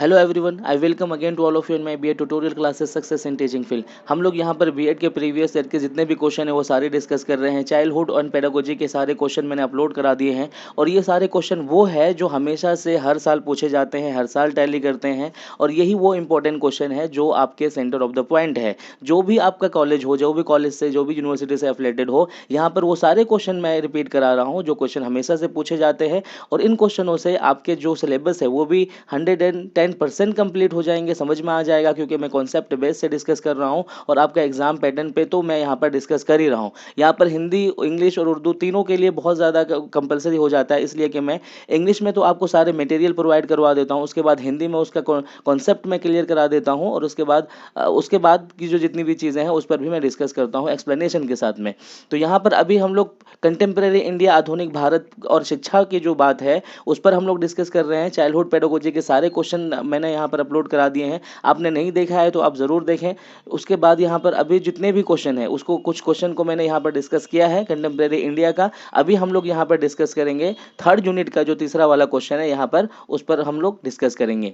Hello everyone, I welcome again to all of you in my BEd tutorial classes success in teaching field. हम लोग यहाँ पर BEd के previous year के जितने भी क्वेश्चन है वो सारे डिस्कस कर रहे हैं। चाइल्डहुड और पेडागोजी के सारे क्वेश्चन मैंने अपलोड करा दिए हैं और ये सारे क्वेश्चन वो है जो हमेशा से हर साल पूछे जाते हैं, हर साल टैली करते हैं और यही वो इंपॉर्टेंट क्वेश्चन है जो आपके सेंटर ऑफ द पॉइंट है। जो भी आपका कॉलेज हो, जो भी कॉलेज से, जो भी यूनिवर्सिटी से एफिलेटेड हो, यहाँ पर वो सारे क्वेश्चन मैं रिपीट करा रहा हूँ जो क्वेश्चन हमेशा से पूछे जाते हैं और इन क्वेश्चनों से आपके जो सिलेबस है वो भी 110% कंप्लीट हो जाएंगे, समझ में आ जाएगा क्योंकि मैं कॉन्सेप्ट बेस से डिस्कस कर रहा हूँ और आपका एग्जाम पैटर्न पे तो मैं यहाँ पर डिस्कस कर ही रहा हूँ। यहाँ पर हिंदी, इंग्लिश और उर्दू तीनों के लिए बहुत ज़्यादा कंपलसरी हो जाता है, इसलिए कि मैं इंग्लिश में तो आपको सारे मटेरियल प्रोवाइड करवा देता हूँ, उसके बाद हिंदी में उसका कॉन्सेप्ट मैं क्लियर करा देता हूँ और उसके बाद की जो जितनी भी चीज़ें हैं उस पर भी मैं डिस्कस करता हूँ एक्सप्लेनेशन के साथ में। तो यहाँ पर अभी हम लोग कंटेम्प्रेरी इंडिया, आधुनिक भारत और शिक्षा की जो बात है उस पर हम लोग डिस्कस कर रहे हैं। चाइल्डहुड पेडागोजी के सारे क्वेश्चन मैंने यहाँ पर अपलोड करा दिए हैं, आपने नहीं देखा है तो आप ज़रूर देखें। उसके बाद यहाँ पर अभी जितने भी क्वेश्चन हैं उसको, कुछ क्वेश्चन को मैंने यहाँ पर डिस्कस किया है कंटेम्प्रेरी इंडिया का। अभी हम लोग यहाँ पर डिस्कस करेंगे थर्ड यूनिट का जो तीसरा वाला क्वेश्चन है, यहाँ पर उस पर हम लोग डिस्कस करेंगे।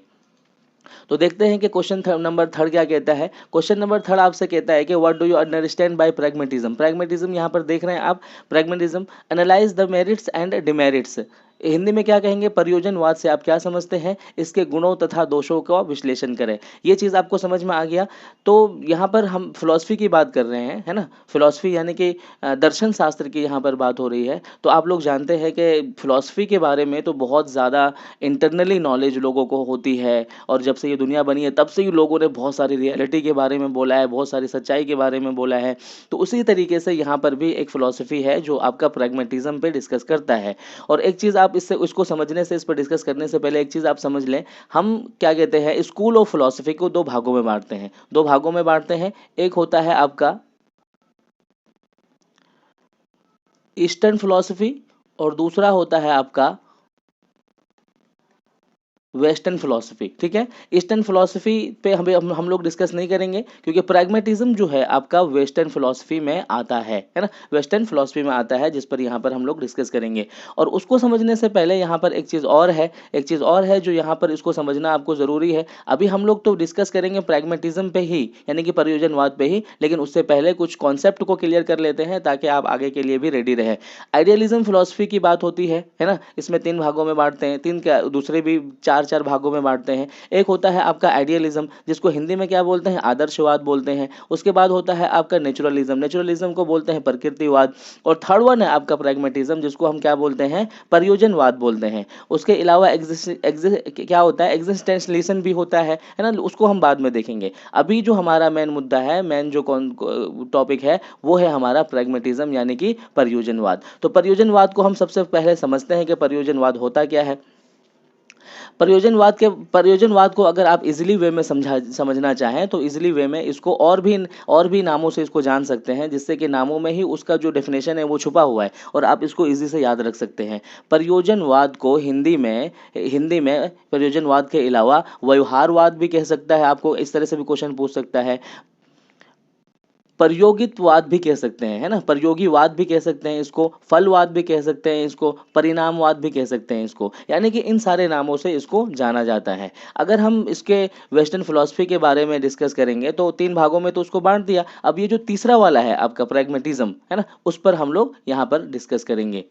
तो देखते हैं कि क्वेश्चन नंबर थर्ड क्या कहता है। क्वेश्चन नंबर थर्ड आपसे कहता है कि what do you understand by pragmatism. Pragmatism यहाँ पर देख रहे हैं आप, pragmatism analyse the merits and demerits. Hindi में क्या कहेंगे, प्रयोजनवाद से आप क्या समझते हैं, इसके गुणों तथा दोषों का विश्लेषण करें। ये चीज़ आपको समझ में आ गया। तो यहाँ पर हम फिलॉसफी की बात कर रहे हैं, है ना। फिलॉसफी यानी कि दर्शन शास्त्र की यहाँ पर बात हो रही है। तो आप लोग जानते हैं कि फिलॉसफी के बारे में तो बहुत ज़्यादा इंटरनली नॉलेज लोगों को होती है और जब से ये दुनिया बनी है तब से ही लोगों ने बहुत सारी रियलिटी के बारे में बोला है, बहुत सारी सच्चाई के बारे में बोला है। तो उसी तरीके से यहाँ पर भी एक फिलॉसफी है जो आपका प्रैग्मेटिज्म पे डिस्कस करता है। और एक चीज़ आप इससे, उसको समझने से, इस पर डिस्कस करने से पहले एक चीज़ आप समझ लें, हम क्या कहते हैं, स्कूल ऑफ फिलॉसफी को दो भागों में बांटते हैं। दो भागों में बांटते हैं, एक होता है आपका ईस्टर्न फिलॉसफी और दूसरा होता है आपका वेस्टर्न फिलॉसफी। ठीक है, ईस्टर्न फिलॉसफी पे हम लोग डिस्कस नहीं करेंगे क्योंकि प्रैग्मेटिज्म जो है आपका वेस्टर्न फिलॉसफी में आता है ना, वेस्टर्न फिलॉसफी में आता है जिस पर यहाँ पर हम लोग डिस्कस करेंगे। और उसको समझने से पहले यहाँ पर एक चीज़ और है, एक चीज़ और है जो यहाँ पर इसको समझना आपको ज़रूरी है। अभी हम लोग तो डिस्कस करेंगे प्रैग्मेटिज्म पे ही, यानी कि प्रयोजनवाद पे ही, लेकिन उससे पहले कुछ कॉन्सेप्ट को क्लियर कर लेते हैं ताकि आप आगे के लिए भी रेडी रहे। आइडियलिज्म फिलॉसफी की बात होती है ना। इसमें तीन भागों में बांटते हैं, तीन क्या, दूसरे भी चार चार भागों में बांटते हैं। एक होता है आपका आइडियलिज्म, जिसको हिंदी में क्या बोलते हैं, आदर्शवाद बोलते हैं। उसके बाद होता है आपका नेचुरलिज्म, नेचुरलिज्म को बोलते हैं प्रकृतिवाद। और थर्ड वन है आपका प्रैग्मेटिज्म, जिसको हम क्या बोलते हैं, प्रयोजनवाद बोलते हैं। उसके अलावा क्या होता है, एग्जिस्टेंशलिज्म भी होता है ना, उसको हम बाद में देखेंगे। अभी जो हमारा मेन मुद्दा है, मेन जो टॉपिक है वो है हमारा प्रैग्मेटिज्म यानी कि प्रयोजनवाद। तो प्रयोजनवाद को हम सबसे पहले समझते हैं कि प्रयोजनवाद होता क्या है। प्रयोजनवाद को अगर आप इजीली वे में समझना चाहें तो इजीली वे में इसको और भी नामों से इसको जान सकते हैं, जिससे कि नामों में ही उसका जो डेफिनेशन है वो छुपा हुआ है और आप इसको इजी से याद रख सकते हैं। प्रयोजनवाद को हिंदी में प्रयोजनवाद के अलावा व्यवहारवाद भी कह सकता है, आपको इस तरह से भी क्वेश्चन पूछ सकता है। प्रयोगितवाद भी कह सकते हैं, है ना, प्रयोगीवाद भी कह सकते हैं इसको, फलवाद भी कह सकते हैं इसको, परिणामवाद भी कह सकते हैं इसको, यानी कि इन सारे नामों से इसको जाना जाता है। अगर हम इसके वेस्टर्न फिलॉसफी के बारे में डिस्कस करेंगे तो तीन भागों में तो उसको बांट दिया। अब ये जो तीसरा वाला है आपका प्रैग्मेटिज्म, है ना, उस पर हम लोग यहाँ पर डिस्कस करेंगे।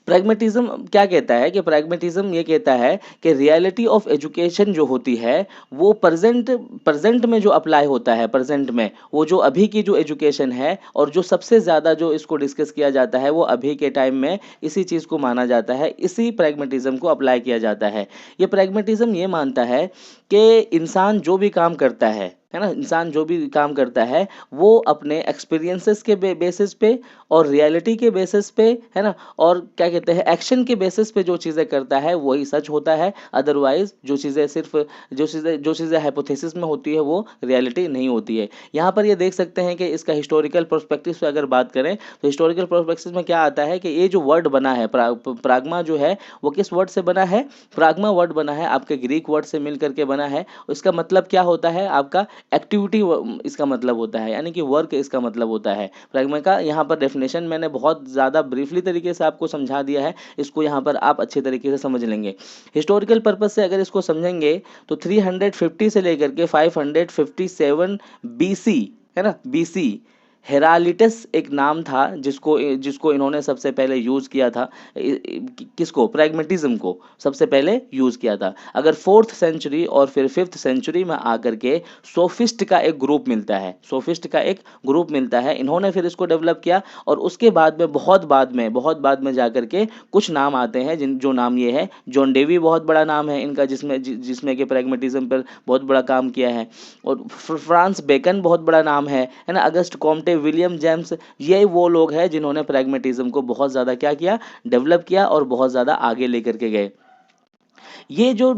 प्रैग्मेटिज्म क्या कहता है कि प्रैग्मेटिज्म ये कहता है कि रियलिटी ऑफ एजुकेशन जो होती है वो प्रेजेंट में जो अप्लाई होता है, प्रेजेंट में वो जो अभी की जो एजुकेशन है, और जो सबसे ज़्यादा जो इसको डिस्कस किया जाता है वो अभी के टाइम में इसी चीज़ को माना जाता है, इसी प्रैग्मेटिज्म को अप्लाई किया जाता है। ये प्रैग्मेटिज्म ये मानता है कि इंसान जो भी काम करता है ना, इंसान जो भी काम करता है वो अपने एक्सपीरियंसेस के बेसिस पे और रियलिटी के बेसिस पे, है ना, और क्या कहते हैं, एक्शन के बेसिस पे जो चीज़ें करता है वही सच होता है। अदरवाइज जो चीज़ें हाइपोथेसिस में होती है वो रियलिटी नहीं होती है। यहाँ पर ये देख सकते हैं कि इसका हिस्टोरिकल पर्सपेक्टिव से अगर बात करें तो हिस्टोरिकल पर्सपेक्टिव में क्या आता है कि ये जो वर्ड बना है प्राग्मा जो है वो किस वर्ड से बना है, प्राग्मा वर्ड बना है आपके ग्रीक वर्ड से मिल करके बना है। इसका मतलब क्या होता है आपका एक्टिविटी इसका मतलब होता है, यानी कि वर्क इसका मतलब होता है। प्रैग्मा का यहाँ पर डेफिनेशन मैंने बहुत ज़्यादा ब्रीफली तरीके से आपको समझा दिया है, इसको यहाँ पर आप अच्छे तरीके से समझ लेंगे। हिस्टोरिकल पर्पज से अगर इसको समझेंगे तो 350 से लेकर के 557 बीसी, है ना, बीसी, हेरालिटस एक नाम था जिसको जिसको इन्होंने सबसे पहले यूज़ किया था। किसको? प्रैग्मेटिज्म को सबसे पहले यूज़ किया था। अगर 4th सेंचुरी और फिर 5th सेंचुरी में आकर के सोफिस्ट का एक ग्रुप मिलता है, सोफिस्ट का एक ग्रुप मिलता है, इन्होंने फिर इसको डेवलप किया। और उसके बाद में बहुत बाद में जाकर के कुछ नाम आते हैं जो नाम ये है, जॉन डेवी बहुत बड़ा नाम है इनका, जिसमें कि प्रैग्मेटिज्म पर बहुत बड़ा काम किया है। और फ्रांस बेकन बहुत बड़ा नाम है ना, अगस्ट कॉम्टे, विलियम जेम्स, ये वो लोग हैं जिन्होंने प्रैग्मेटिज्म को बहुत ज़्यादा क्या किया, डेवलप किया और बहुत ज़्यादा आगे लेकर के गए। ये जो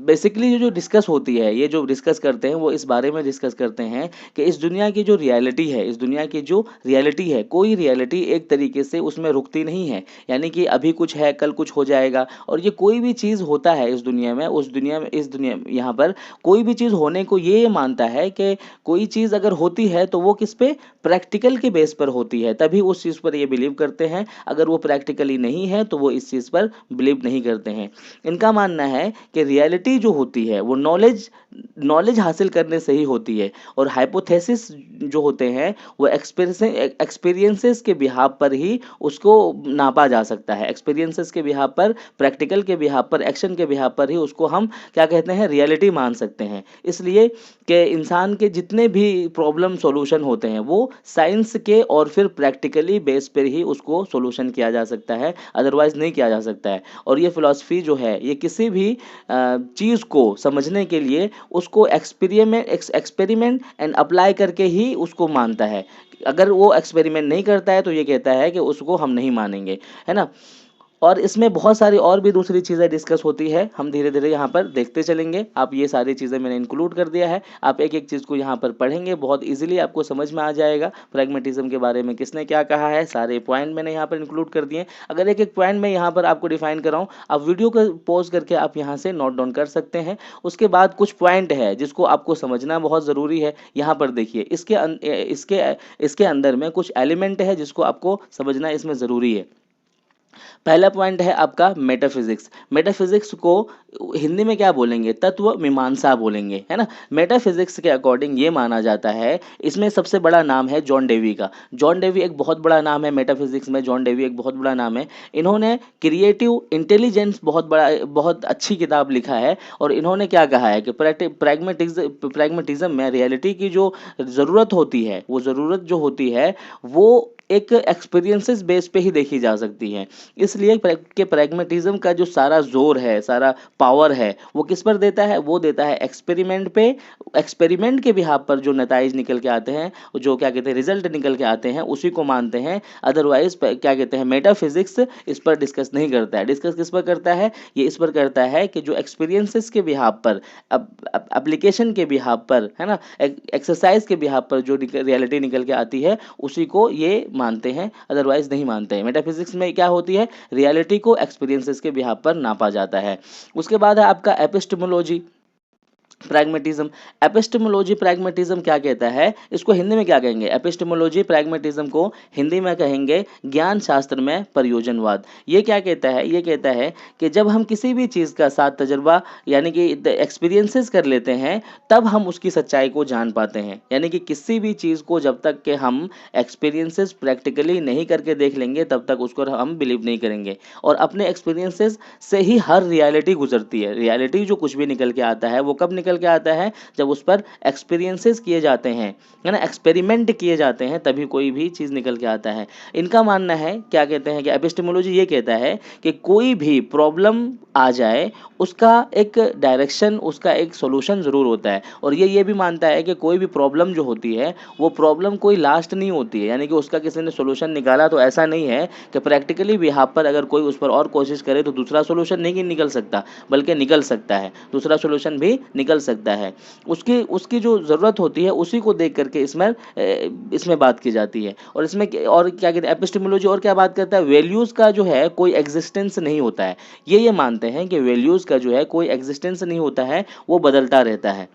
बेसिकली जो डिस्कस होती है, ये जो डिस्कस करते हैं वो इस बारे में डिस्कस करते हैं कि इस दुनिया की जो रियलिटी है, इस दुनिया की जो रियलिटी है, कोई रियलिटी एक तरीके से उसमें रुकती नहीं है, यानी कि अभी कुछ है कल कुछ हो जाएगा। और ये कोई भी चीज़ होता है इस दुनिया में, उस दुनिया में, इस दुनिया में, यहाँ पर कोई भी चीज़ होने को ये मानता है कि कोई चीज़ अगर होती है तो वो किस पे, प्रैक्टिकल के बेस पर होती है, तभी उस चीज़ पर ये बिलीव करते हैं। अगर वो प्रैक्टिकली नहीं है तो वो इस चीज़ पर बिलीव नहीं करते हैं। इनका मानना है कि रियलिटी जो होती है वो नॉलेज हासिल करने से ही होती है, और हाइपोथेसिस जो होते हैं वो एक्सपीरियंसेस के बिहाफ पर ही उसको नापा जा सकता है। एक्सपीरियंसेस के बिहाफ पर, प्रैक्टिकल के बिहाफ पर, एक्शन के बिहाफ पर ही उसको हम क्या कहते हैं, रियलिटी मान सकते हैं। इसलिए कि इंसान के जितने भी प्रॉब्लम सॉल्यूशन होते हैं वो साइंस के और फिर प्रैक्टिकली बेस पर ही उसको सॉल्यूशन किया जा सकता है, अदरवाइज नहीं किया जा सकता है। और ये फिलॉसफी जो है ये किसी भी चीज़ को समझने के लिए उसको एक्सपेरिमेंट एंड अप्लाई करके ही उसको मानता है। अगर वो एक्सपेरिमेंट नहीं करता है तो ये कहता है कि उसको हम नहीं मानेंगे, है ना। और इसमें बहुत सारी और भी दूसरी चीज़ें डिस्कस होती है, हम धीरे धीरे यहाँ पर देखते चलेंगे। आप ये सारी चीज़ें मैंने इंक्लूड कर दिया है, आप एक एक चीज़ को यहाँ पर पढ़ेंगे, बहुत इजीली आपको समझ में आ जाएगा प्रैग्मेटिज्म के बारे में किसने क्या कहा है। सारे पॉइंट मैंने यहाँ पर इंक्लूड कर दिए। अगर एक एक पॉइंट मैं यहाँ पर आपको डिफाइन कराऊँ, आप वीडियो को पॉज करके आप यहाँ से नोट डाउन कर सकते हैं। उसके बाद कुछ पॉइंट है जिसको आपको समझना बहुत ज़रूरी है। यहाँ पर देखिए, इसके अंदर में कुछ एलिमेंट है जिसको आपको समझना इसमें ज़रूरी है। पहला पॉइंट है आपका मेटाफिजिक्स। मेटाफिजिक्स को हिंदी में क्या बोलेंगे, तत्व मीमांसा बोलेंगे, है ना। मेटाफिजिक्स के अकॉर्डिंग ये माना जाता है, इसमें सबसे बड़ा नाम है जॉन डेवी का। जॉन डेवी एक बहुत बड़ा नाम है मेटाफिजिक्स में, जॉन डेवी एक बहुत बड़ा नाम है। इन्होंने क्रिएटिव इंटेलिजेंस बहुत अच्छी किताब लिखा है। और इन्होंने क्या कहा है कि प्रैग्मेटिज्म में रियलिटी की जो ज़रूरत होती है, वो ज़रूरत जो होती है वो एक एक्सपीरियंसेस बेस पे ही देखी जा सकती है। इसलिए प्रैग्मेटिज्म का जो सारा जोर है, सारा पावर है, वो किस पर देता है, वो देता है एक्सपेरिमेंट पे। एक्सपेरिमेंट के बिहाफ पर जो नताइज निकल के आते हैं, जो क्या कहते हैं रिजल्ट निकल के आते हैं, उसी को मानते हैं। अदरवाइज क्या कहते हैं, मेटाफिजिक्स इस पर डिस्कस नहीं करता है। डिस्कस किस पर करता है, ये इस पर करता है कि जो एक्सपीरियंसेस के बिहाफ पर, एप्लीकेशन के बिहाफ पर, है ना, एक्सरसाइज के बिहाफ पर जो रियलिटी निकल के आती है उसी को ये मानते हैं, अदरवाइज नहीं मानते हैं। मेटाफिजिक्स में क्या होती है, रियलिटी को एक्सपीरियंसेस के बिहाफ पर नापा जाता है। उसके बाद है आपका एपिस्टेमोलॉजी प्रैग्मेटिज्म। एपिस्टेमोलॉजी प्रैग्मेटिज्म क्या कहता है, इसको हिंदी में क्या कहेंगे, एपिस्टेमोलॉजी प्रैग्मेटिज्म को हिंदी में कहेंगे ज्ञान शास्त्र में प्रयोजनवाद। ये क्या कहता है, ये कहता है कि जब हम किसी भी चीज़ का साथ तजर्बा यानी कि एक्सपीरियंसेस कर लेते हैं तब हम उसकी सच्चाई को जान पाते हैं। यानी कि किसी भी चीज़ को जब तक कि हम एक्सपीरियंसेस प्रैक्टिकली नहीं करके देख लेंगे तब तक उसको हम बिलीव नहीं करेंगे। और अपने एक्सपीरियंसेस से ही हर रियलिटी गुजरती है। रियलिटी जो कुछ भी निकल के आता है वो कब निकल के आता है, जब उस पर एक्सपीरियंसेस किए जाते हैं, है ना, एक्सपेरिमेंट किए जाते हैं, तभी कोई भी चीज़ निकल के आता है। इनका मानना है, क्या कहते हैं कि एपिस्टेमोलॉजी ये कहता है कि कोई भी प्रॉब्लम आ जाए उसका एक डायरेक्शन, उसका एक सॉल्यूशन ज़रूर होता है। और ये भी मानता है कि कोई भी प्रॉब्लम जो होती है वो प्रॉब्लम कोई लास्ट नहीं होती है, यानी कि उसका किसी ने सॉल्यूशन निकाला तो ऐसा नहीं है कि प्रैक्टिकली बिहाफ पर अगर कोई उस पर और कोशिश करे तो दूसरा सॉल्यूशन नहीं निकल सकता, बल्कि निकल सकता है, दूसरा सॉल्यूशन भी निकल सकता है। उसकी जो ज़रूरत होती है उसी को देख करके इसमें बात की जाती है। और इसमें और क्या कहते हैं एपिस्टेमोलॉजी और क्या बात करता है, वैल्यूज़ का जो है कोई एग्जिस्टेंस नहीं होता है। ये मानते हैं कि वैल्यूज़ का जो है कोई एग्जिस्टेंस नहीं होता है, वो बदलता रहता है।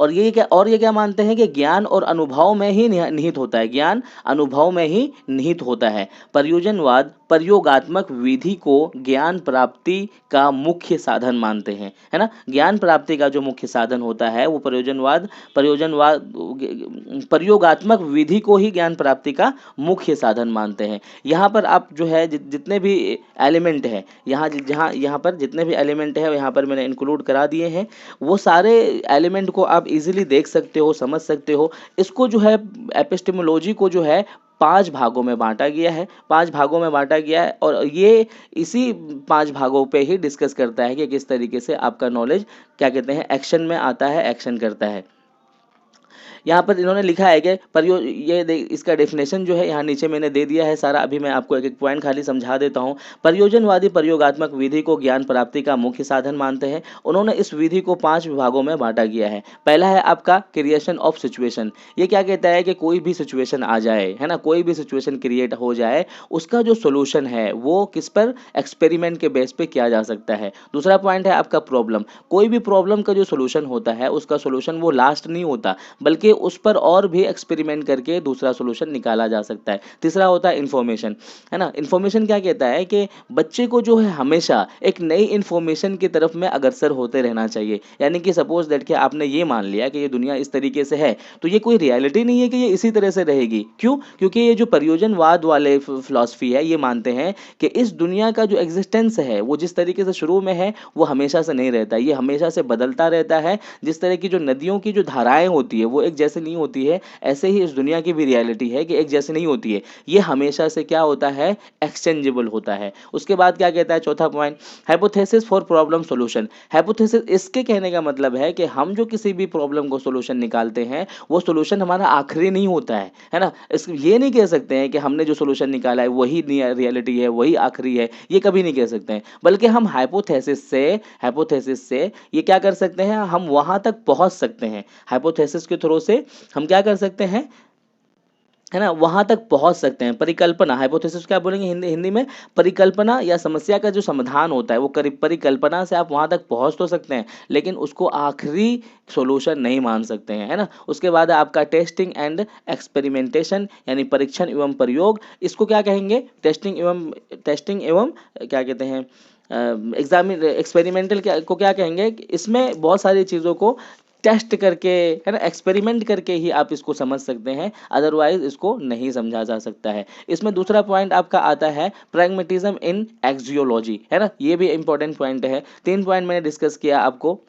और ये क्या मानते हैं कि ज्ञान और अनुभव में ही निहित होता है, ज्ञान अनुभव में ही निहित होता है। प्रयोजनवाद प्रयोगात्मक विधि को ज्ञान प्राप्ति का मुख्य साधन मानते हैं, है ना। ज्ञान प्राप्ति का जो मुख्य साधन होता है वो प्रयोजनवाद प्रयोगात्मक विधि को ही ज्ञान प्राप्ति का मुख्य साधन मानते हैं। यहाँ पर आप जो है जितने भी एलिमेंट है, यहाँ पर जितने भी एलिमेंट है यहाँ पर मैंने इंक्लूड करा दिए हैं। वो सारे एलिमेंट को आप इजीली देख सकते हो, समझ सकते हो। इसको जो है एपिस्टेमोलॉजी को जो है 5 भागों में बांटा गया है, 5 भागों में बांटा गया है, और ये इसी 5 भागों पे ही डिस्कस करता है कि किस तरीके से आपका नॉलेज क्या कहते हैं एक्शन में आता है, एक्शन करता है। यहाँ पर इन्होंने लिखा है कि इसका डेफिनेशन जो है यहाँ नीचे मैंने दे दिया है सारा। अभी मैं आपको एक एक पॉइंट खाली समझा देता हूँ। प्रयोजनवादी प्रयोगात्मक विधि को ज्ञान प्राप्ति का मुख्य साधन मानते हैं। उन्होंने इस विधि को 5 विभागों में बांटा गया है। पहला है आपका क्रिएशन ऑफ सिचुएशन। ये क्या कहता है कि कोई भी सिचुएशन आ जाए, है ना, कोई भी सिचुएशन क्रिएट हो जाए, उसका जो सोल्यूशन है वो किस पर, एक्सपेरिमेंट के बेस पे किया जा सकता है। दूसरा पॉइंट है आपका प्रॉब्लम। कोई भी प्रॉब्लम का जो सोल्यूशन होता है उसका सोल्यूशन वो लास्ट नहीं होता, बल्कि उस पर और भी एक्सपेरिमेंट करके दूसरा सॉल्यूशन निकाला जा सकता है। तीसरा होता है इन्फॉर्मेशन, है ना। इन्फॉर्मेशन क्या कहता है कि बच्चे को जो है हमेशा एक नई इन्फॉर्मेशन की तरफ में अग्रसर होते रहना चाहिए। यानी कि सपोज दैट कि आपने ये मान लिया कि ये दुनिया इस तरीके से है, तो ये कोई रियलिटी नहीं है कि ये इसी तरह से रहेगी। क्यों? क्योंकि ये जो प्रयोजनवाद वाले फिलॉसफी है, ये मानते हैं कि इस दुनिया का जो एग्जिस्टेंस है वो जिस तरीके से शुरू में है वो हमेशा से नहीं रहता, ये हमेशा से बदलता रहता है। जिस तरह की जो नदियों की जो धाराएं होती है वो एक जैसे नहीं होती है, ऐसे ही इस दुनिया की भी रियलिटी है कि एक जैसे नहीं होती है, ये हमेशा से क्या होता है, एक्सचेंजेबल होता है। उसके बाद क्या कहता है चौथा point, hypothesis for problem solution. Hypothesis, इसके कहने का मतलब है कि हम जो किसी भी प्रॉब्लम को सॉल्यूशन निकालते हैं वो सॉल्यूशन हमारा आखिरी नहीं होता है ना। ये नहीं कह सकते हैं कि हमने जो सॉल्यूशन निकाला है वही रियलिटी है, वही आखिरी है, ये कभी नहीं कह सकते हैं। बल्कि हम हाइपोथेसिस से ये क्या कर सकते हैं, हम वहां तक पहुंच सकते हैं। हाइपोथेसिस के थ्रू से हम क्या कर सकते हैं, है ना, वहां तक पहुंच सकते हैं। परिकल्पना, हाइपोथेसिस क्या बोलेंगे हिंदी में, परिकल्पना या समस्या का जो समाधान होता है वो परिकल्पना से आप वहां तक पहुंच तो सकते हैं, लेकिन उसको आखिरी सॉल्यूशन नहीं मान सकते हैं, है ना। उसके बाद आपका टेस्टिंग एंड एक्सपेरिमेंटेशन, यानी परीक्षण एवं प्रयोग। इसको क्या कहेंगे, टेस्टिंग एवं क्या कहते हैं, एक्सपेरिमेंटल को क्या कहेंगे। इसमें बहुत सारी चीज़ों को टेस्ट करके, है ना, एक्सपेरिमेंट करके ही आप इसको समझ सकते हैं, अदरवाइज इसको नहीं समझा जा सकता है। इसमें दूसरा पॉइंट आपका आता है प्रैग्मेटिज्म इन एक्सियोलॉजी, है ना, ये भी इंपॉर्टेंट पॉइंट है। 3 पॉइंट मैंने डिस्कस किया आपको,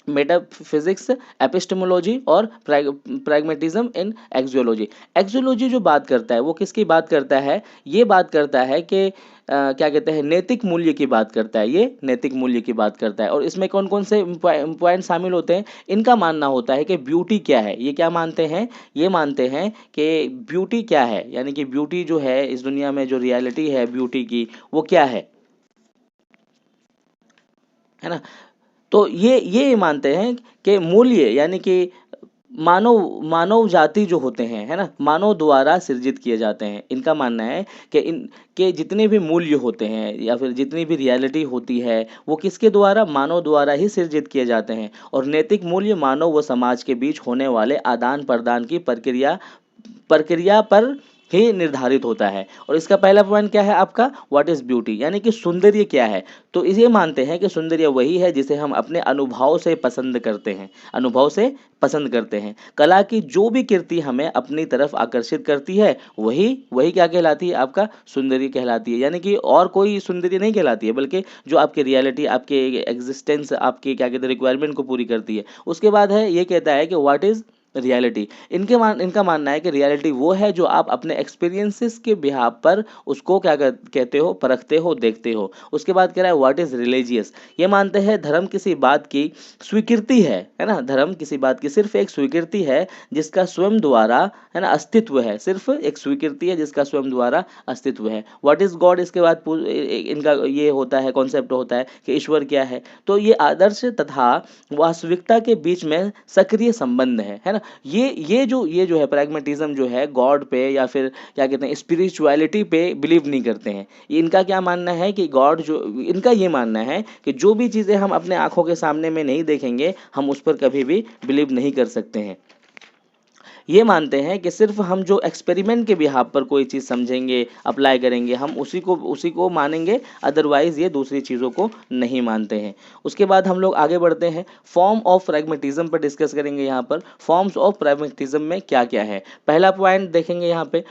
मेटाफिजिक्स, एपिस्टेमोलॉजी और प्रैग्मेटिज्म इन एक्सियोलॉजी। एक्सियोलॉजी जो बात करता है वो किसकी बात करता है, ये बात करता है कि क्या कहते हैं, नैतिक मूल्य की बात करता है, ये नैतिक मूल्य की बात करता है। और इसमें कौन कौन से पॉइंट शामिल होते हैं, इनका मानना होता है कि ब्यूटी क्या है। ये क्या मानते हैं, ये मानते हैं कि ब्यूटी क्या है, यानी कि ब्यूटी जो है इस दुनिया में जो रियलिटी है ब्यूटी की वो क्या है ना। तो ये मानते हैं कि मूल्य, यानी कि मानव जाति जो होते हैं, है ना, मानव द्वारा सृजित किए जाते हैं। इनका मानना है कि के जितने भी मूल्य होते हैं या फिर जितनी भी रियलिटी होती है वो किसके द्वारा, मानव द्वारा ही सृजित किए जाते हैं। और नैतिक मूल्य मानव व समाज के बीच होने वाले आदान प्रदान की प्रक्रिया पर ही निर्धारित होता है। और इसका पहला पॉइंट क्या है आपका, व्हाट इज ब्यूटी, यानी कि सौंदर्य क्या है। तो इसे मानते हैं कि सौंदर्य वही है जिसे हम अपने अनुभव से पसंद करते हैं, कला की जो भी कृति हमें अपनी तरफ आकर्षित करती है वही वही क्या कहलाती है, आपका सौंदर्य कहलाती है। यानी कि और कोई सौंदर्य नहीं कहलाती है, बल्कि जो आपकी रियलिटी, आपके एग्जिस्टेंस, आपके क्या कहते हैं रिक्वायरमेंट को पूरी करती है। उसके बाद है ये कहता है कि व्हाट इज रियलिटी। इनका मानना है कि रियलिटी वो है जो आप अपने एक्सपीरियंसेस के बिहाफ पर उसको क्या कहते हो, परखते हो, देखते हो। उसके बाद कह रहा है व्हाट इज रिलीजियस। ये मानते हैं धर्म किसी बात की स्वीकृति है ना, धर्म किसी बात की सिर्फ एक स्वीकृति है जिसका स्वयं द्वारा, है ना, अस्तित्व है, सिर्फ एक स्वीकृति है जिसका स्वयं द्वारा अस्तित्व है। व्हाट इज गॉड, इसके बाद इनका ये होता है, कॉन्सेप्ट होता है कि ईश्वर क्या है। तो ये आदर्श तथा वास्तविकता के बीच में सक्रिय संबंध है ना, ना। ये जो है प्रैग्मेटिज्म जो है गॉड पे या फिर क्या कहते हैं स्पिरिचुअलिटी पे बिलीव नहीं करते हैं। इनका क्या मानना है कि गॉड जो, इनका ये मानना है कि जो भी चीज़ें हम अपने आंखों के सामने में नहीं देखेंगे हम उस पर कभी भी बिलीव नहीं कर सकते हैं। ये मानते हैं कि सिर्फ हम जो एक्सपेरिमेंट के बिहाफ पर कोई चीज़ समझेंगे, अप्लाई करेंगे, हम उसी को मानेंगे, अदरवाइज़ ये दूसरी चीज़ों को नहीं मानते हैं। उसके बाद हम लोग आगे बढ़ते हैं, फॉर्म ऑफ प्रैग्मेटिज्म पर डिस्कस करेंगे। यहाँ पर फॉर्म्स ऑफ प्रैग्मेटिज्म में क्या क्या है। पहला पॉइंट देखेंगे यहाँ पे,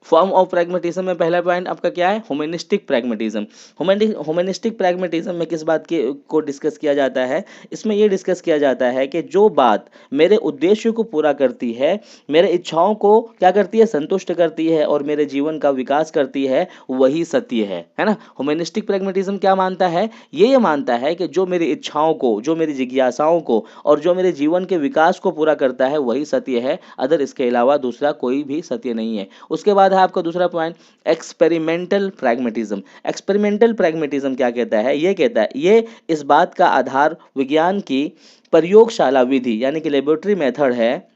फॉर्म ऑफ प्रैग्मेटिज्म में पहला पॉइंट आपका क्या है, ह्यूमनिस्टिक प्रैग्मेटिज्म। ह्यूमनिस्टिक प्रैग्मेटिज्म में किस बात के को डिस्कस किया जाता है, इसमें ये डिस्कस किया जाता है कि जो बात मेरे उद्देश्य को पूरा करती है, मेरे इच्छाओं को क्या करती है, संतुष्ट करती है और मेरे जीवन का विकास करती है, वही सत्य है ना। ह्यूमनिस्टिक प्रैग्मेटिज्म क्या मानता है, ये मानता है कि जो मेरी इच्छाओं को, जो मेरी जिज्ञासाओं को और जो मेरे जीवन के विकास को पूरा करता है वही सत्य है, अदर इसके अलावा दूसरा कोई भी सत्य नहीं है। उसके बाद है आपका दूसरा point, experimental pragmatism. Experimental pragmatism क्या कहता है, ये कहता है, ये इस बात का आधार विज्ञान की प्रयोगशाला विधि यानी कि लेबोरेटरी मेथड है,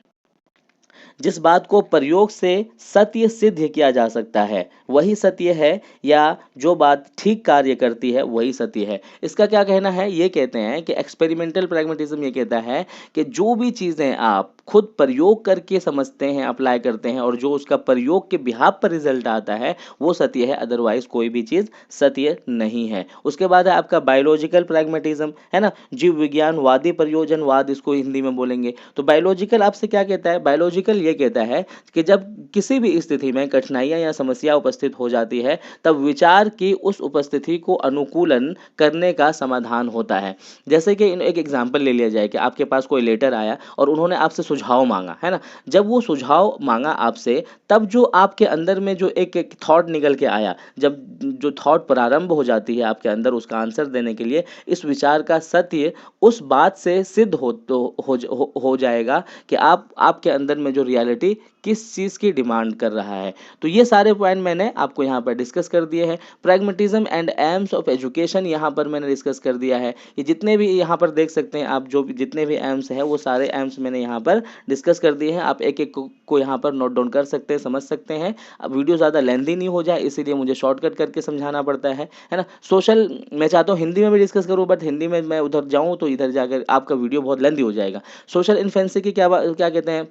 जिस बात को प्रयोग से सत्य सिद्ध किया जा सकता है वही सत्य है, या जो बात ठीक कार्य करती है वही सत्य है। इसका क्या कहना है, ये कहते हैं कि एक्सपेरिमेंटल प्रैग्मेटिज्म ये कहता है कि जो भी चीज़ें आप खुद प्रयोग करके समझते हैं, अप्लाई करते हैं और जो उसका प्रयोग के बिहाफ पर रिजल्ट आता है वो सत्य है, अदरवाइज कोई भी चीज़ सत्य नहीं है। उसके बाद है आपका बायोलॉजिकल प्रैग्मेटिज्म, है ना, जीव विज्ञानवादी प्रयोजनवाद इसको हिंदी में बोलेंगे। तो बायोलॉजिकल आपसे क्या कहता है, बायोलॉजिकल ये कहता है कि जब किसी भी स्थिति में कठिनाइयां या समस्या उपस्थित हो जाती है तब विचार की उस उपस्थिति को अनुकूलन करने का समाधान होता है। जैसे कि एक एग्जांपल ले लिया जाए कि आपके पास कोई लेटर आया और उन्होंने आपसे सुझाव मांगा, है ना। जब वो सुझाव मांगा आपसे, तब जो आपके अंदर में जो एक थॉट निकल के आया, जब जो थॉट प्रारंभ हो जाती है आपके अंदर उसका आंसर देने के लिए, इस विचार का सत्य उस बात से सिद्ध हो जाएगा कि आपके अंदर में जो रियलिटी किस चीज़ की डिमांड कर रहा है। तो ये सारे पॉइंट मैंने आपको यहाँ पर डिस्कस कर दिए हैं। Pragmatism and AIIMS of education यहाँ पर मैंने डिस्कस कर दिया है। ये जितने भी यहाँ पर देख सकते हैं आप, जो भी जितने भी एम्स हैं वो सारे एम्स मैंने यहाँ पर डिस्कस कर दिए हैं। आप एक एक को यहाँ पर नोट डाउन कर सकते हैं, समझ सकते हैं। अब वीडियो ज़्यादा लेंथी नहीं हो जाए इसीलिए मुझे शॉर्टकट करके समझाना पड़ता है ना। सोशल मैं चाहता हूँ हिंदी में भी डिस्कस करूँ, बट हिंदी में मैं उधर जाऊँ तो इधर जाकर आपका वीडियो बहुत लेंथी हो जाएगा। सोशल इन्फ्लुएंस की क्या कहते हैं,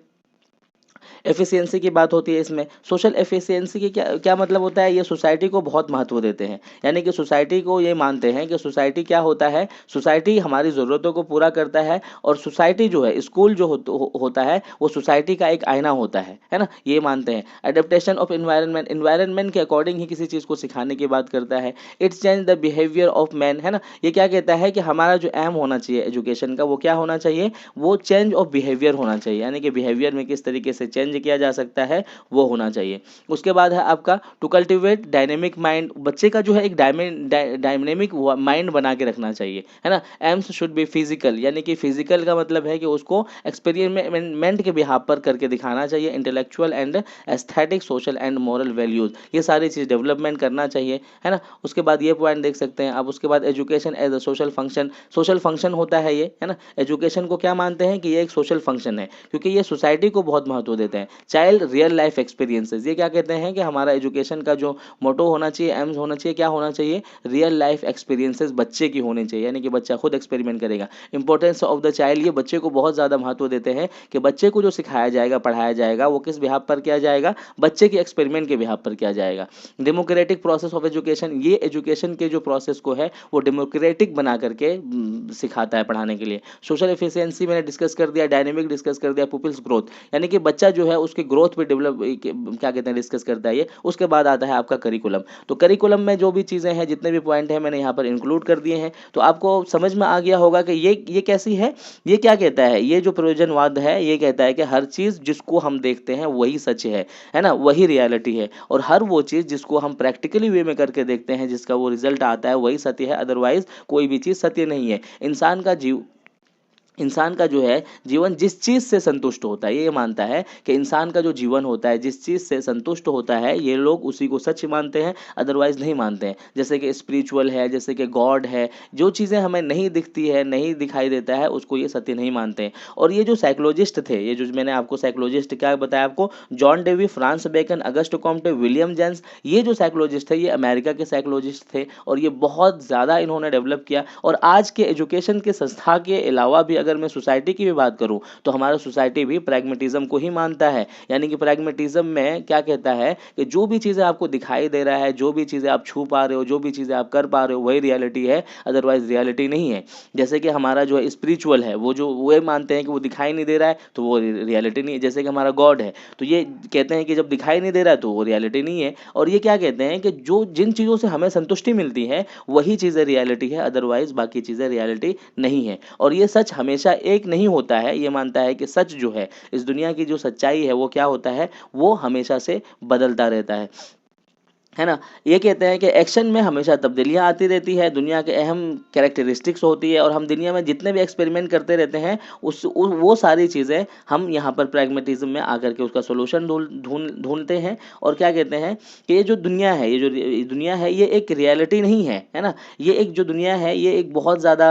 एफिशिएंसी की बात होती है इसमें। सोशल एफिशिएंसी की क्या क्या मतलब होता है, ये सोसाइटी को बहुत महत्व देते हैं, यानी कि सोसाइटी को ये मानते हैं कि सोसाइटी क्या होता है, सोसाइटी हमारी ज़रूरतों को पूरा करता है और सोसाइटी जो है, स्कूल जो होता है वो सोसाइटी का एक आईना होता है ना, ये मानते हैं। एडेप्टेशन ऑफ इन्वायरमेंट, इन्वायरमेंट के अकॉर्डिंग ही किसी चीज़ को सिखाने की बात करता है। It's change the behaviour of man, है ना। ये क्या कहता है कि हमारा जो एम होना चाहिए एजुकेशन का वो क्या होना चाहिए, वो चेंज ऑफ बिहेवियर होना चाहिए, यानी कि बिहेवियर में किस तरीके से चेंज किया जा सकता है वो होना चाहिए। उसके बाद है आपका टू कल्टिवेट डायनेमिक माइंड, बच्चे का जो है एक डायनेमिक माइंड बना के रखना चाहिए, है ना। एम्स शुड बी फिजिकल, यानी कि फिजिकल का मतलब है कि उसको एक्सपेरिमेंट के बिहाफ पर करके दिखाना चाहिए। Intellectual and aesthetic, social and moral values, ये सारी चीज़ डेवलपमेंट करना चाहिए, है ना। उसके बाद ये पॉइंट देख सकते हैं आप। उसके बाद education as a social function, social function होता है ये, है ना। एजुकेशन को क्या मानते हैं कि ये एक सोशल फंक्शन है, क्योंकि ये सोसाइटी को बहुत महत्व देते हैं। चाइल्ड रियल लाइफ एक्सपीरियंसेस, ये क्या कहते हैं कि हमारा एजुकेशन का जो मोटो होना चाहिए, एम्स होना चाहिए, क्या होना चाहिए, रियल लाइफ एक्सपीरियंसेस बच्चे की होनी चाहिए, यानी कि बच्चा खुद एक्सपेरिमेंट करेगा। इंपॉर्टेंस ऑफ द चाइल्ड, ये बच्चे को बहुत ज़्यादा महत्व देते हैं कि बच्चे को जो सिखाया जाएगा, पढ़ाया जाएगा, वो किस बिहाफ पर किया जाएगा, बच्चे के एक्सपेरिमेंट के बिहाफ पर किया जाएगा। डेमोक्रेटिक प्रोसेस ऑफ एजुकेशन, ये एजुकेशन के जो प्रोसेस को है वो डेमोक्रेटिक बना करके सिखाता है पढ़ाने के लिए। सोशल एफिशिएंसी मैंने डिस्कस कर दिया, डायनेमिक डिस्कस कर दिया, पुपिल्स ग्रोथ, यानी कि बच्चा जो है उसके ग्रोथ पे डेवलप क्या कहते हैं डिस्कस करता है ये। उसके बाद आता है आपका करिकुलम। तो करिकुलम में जो भी चीज़ें हैं, जितने भी पॉइंट हैं मैंने यहाँ पर इंक्लूड कर दिए हैं। तो आपको समझ में आ गया होगा कि ये कैसी है, ये क्या कहता है, ये जो प्रयोजनवाद है ये कहता है कि हर चीज़ जिसको हम देखते हैं वही सच है ना, वही रियलिटी है, और हर वो चीज़ जिसको हम प्रैक्टिकली वे में करके देखते हैं, जिसका वो रिजल्ट आता है वही सत्य है, अदरवाइज कोई भी चीज़ सत्य नहीं है। इंसान का जीव इंसान का जो है जीवन जिस चीज़ से संतुष्ट होता है, ये मानता है कि इंसान का जो जीवन होता है जिस चीज़ से संतुष्ट होता है, ये लोग उसी को सच मानते हैं, अदरवाइज नहीं मानते हैं। जैसे कि स्पिरिचुअल है, जैसे कि गॉड है, जो चीज़ें हमें नहीं दिखती है, नहीं दिखाई देता है, उसको ये सत्य नहीं मानते हैं। और ये जो साइकोलॉजिस्ट थे, ये जो मैंने आपको साइकोलॉजिस्ट क्या बताया आपको, John Dewey, Francis Bacon, Auguste Comte, William James, ये जो साइकोलॉजिस्ट थे ये अमेरिका के साइकोलॉजिस्ट थे और ये बहुत ज़्यादा इन्होंने डेवलप किया। और आज के एजुकेशन के संस्था के अलावा भी अगर मैं सोसाइटी की भी बात करूं तो हमारा सोसाइटी भी प्रैग्मेटिज्म को ही मानता है। यानी कि प्रैग्मेटिज्म में क्या कहता है कि जो भी चीज़ें आपको दिखाई दे रहा है, जो भी चीज़ें आप छू पा रहे हो, जो भी चीज़ें आप कर पा रहे हो, वही रियलिटी है, अदरवाइज रियलिटी नहीं है। जैसे कि हमारा जो है स्पिरिचुअल है, वो मानते हैं कि वो दिखाई नहीं दे रहा है तो वो रियलिटी नहीं है। जैसे कि हमारा गॉड है तो ये कहते हैं कि जब दिखाई नहीं दे रहा है तो वो रियलिटी नहीं है। और ये क्या कहते हैं कि जो जिन चीज़ों से हमें संतुष्टि मिलती है वही चीज़ें रियलिटी है, अदरवाइज बाकी चीज़ें रियलिटी नहीं है। और ये सच हमेशा एक नहीं होता है। ये मानता है कि सच जो है, इस दुनिया की जो सच्चाई है वो क्या होता है, वो हमेशा से बदलता रहता है ना। ये कहते हैं कि एक्शन में हमेशा तब्दीलियां आती रहती है, दुनिया के अहम कैरेक्टरिस्टिक्स होती है और हम दुनिया में जितने भी एक्सपेरिमेंट करते रहते हैं वो सारी चीज़ें हम यहाँ पर प्रैग्मेटिज्म में आकर के उसका सोल्यूशन ढूंढते हैं। और क्या कहते हैं कि ये जो दुनिया है, दुनिया है, ये एक रियलिटी नहीं है ना। ये एक जो दुनिया है ये एक बहुत ज़्यादा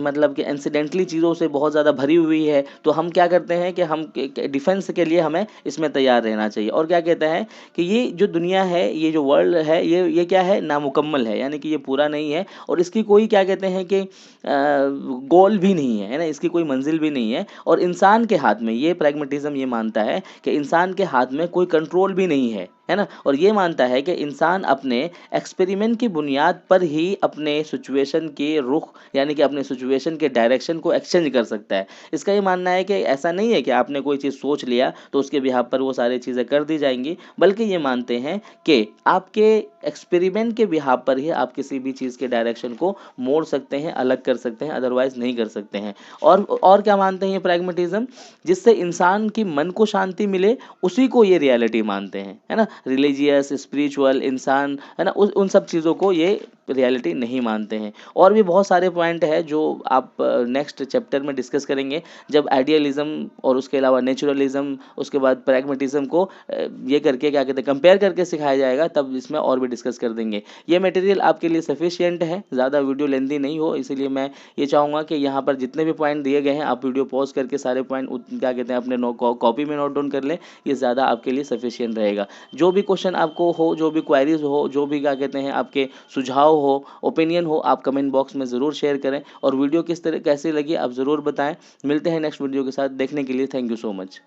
मतलब कि इंसिडेंटली चीज़ों से बहुत ज़्यादा भरी हुई है। तो हम क्या करते हैं कि हम डिफेंस के लिए हमें इसमें तैयार रहना चाहिए। और क्या कहते हैं कि ये जो दुनिया है, ये जो वर्ल्ड है, ये क्या है, नामुकम्मल है, यानी कि ये पूरा नहीं है और इसकी कोई क्या कहते हैं कि गोल भी नहीं है ना, इसकी कोई मंजिल भी नहीं है। और इंसान के हाथ में, ये प्रैग्मेटिज्म ये मानता है कि इंसान के हाथ में कोई कंट्रोल भी नहीं है ना। और ये मानता है कि इंसान अपने एक्सपेरिमेंट की बुनियाद पर ही अपने सिचुएशन के रुख, यानी कि अपने सिचुएशन के डायरेक्शन को एक्सचेंज कर सकता है। इसका ये मानना है कि ऐसा नहीं है कि आपने कोई चीज़ सोच लिया तो उसके बिहाफ पर वो सारी चीज़ें कर दी जाएंगी, बल्कि ये मानते हैं कि आपके एक्सपेरिमेंट के बिहाफ पर ही आप किसी भी चीज़ के डायरेक्शन को मोड़ सकते हैं, अलग कर सकते हैं, अदरवाइज नहीं कर सकते हैं। और क्या मानते हैं ये प्रैग्मेटिज्म, जिससे इंसान की मन को शांति मिले उसी को ये रियलिटी मानते हैं, है ना। रिलीजियस, स्पिरिचुअल इंसान, है ना, उन सब चीज़ों को ये रियलिटी नहीं मानते हैं। और भी बहुत सारे पॉइंट है जो आप नेक्स्ट चैप्टर में डिस्कस करेंगे, जब आइडियलिज्म और उसके अलावा नेचुरलिज्म, उसके बाद प्रैग्मेटिज्म को ये करके क्या कहते हैं कंपेयर करके सिखाया जाएगा, तब इसमें और भी डिस्कस कर देंगे। ये मटेरियल आपके लिए सफिशिएंट है, ज़्यादा वीडियो लेंदी नहीं हो, इसीलिए मैं ये चाहूँगा कि यहाँ पर जितने भी पॉइंट दिए गए हैं आप वीडियो पॉज करके सारे पॉइंट क्या कहते हैं अपने कॉपी में नोट डाउन कर लें, ये ज़्यादा आपके लिए सफिशिएंट रहेगा। जो भी क्वेश्चन आपको हो, जो भी क्वायरीज हो, जो भी क्या कहते हैं आपके सुझाव हो, ओपिनियन हो, आप कमेंट बॉक्स में ज़रूर शेयर करें। और वीडियो किस तरह कैसी लगी आप ज़रूर बताएं। मिलते हैं नेक्स्ट वीडियो के साथ, देखने के लिए थैंक यू सो मच।